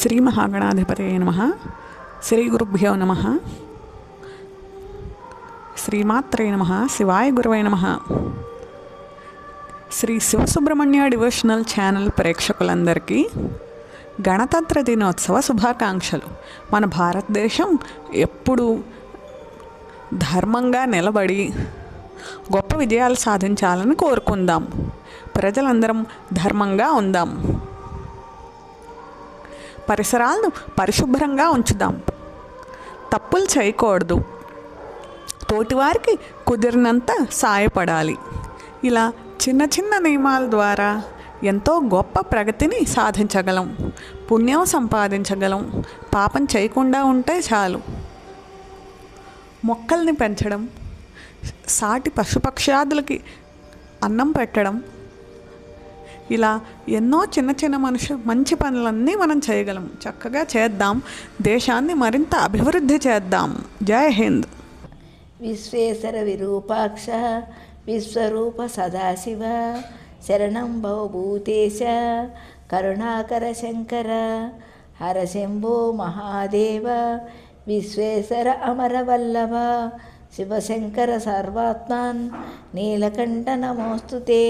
శ్రీ మహాగణాధిపతయే నమః. శ్రీ గురుభ్యో నమః. శ్రీమాత్రే నమః. శివాయ గురవే నమః. శ్రీ శివసుబ్రహ్మణ్య డివోషనల్ ఛానల్ ప్రేక్షకులందరికీ గణతంత్ర దినోత్సవ శుభాకాంక్షలు. మన భారతదేశం ఎప్పుడు ధర్మంగా నిలబడి గొప్ప విజయాలు సాధించాలని కోరుకుందాం. ప్రజలందరం ధర్మంగా ఉందాం. పరిసరాలను పరిశుభ్రంగా ఉంచుదాం. తప్పులు చేయకూడదు. తోటివారికి కుదిరినంత సాయపడాలి. ఇలా చిన్న చిన్న నియమాల ద్వారా ఎంతో గొప్ప ప్రగతిని సాధించగలం. పుణ్యం సంపాదించగలం. పాపం చేయకుండా ఉంటే చాలు. మొక్కల్ని పెంచడం, సాటి పశుపక్ష్యాదులకి అన్నం పెట్టడం, ఇలా ఎన్నో చిన్న చిన్న మంచి పనులన్నీ మనం చేయగలం. చక్కగా చేద్దాం. దేశాన్ని మరింత అభివృద్ధి చేద్దాం. జై హింద్. విశ్వేశ్వర విరూపాక్ష విశ్వరూప సదాశివ శరణం భవభూతేశ కరుణాకర శంకర హరశంభో మహాదేవ విశ్వేశ్వర అమరవల్లభ శివశంకర సర్వాత్మాన్ నీలకంఠ నమోస్తుతే.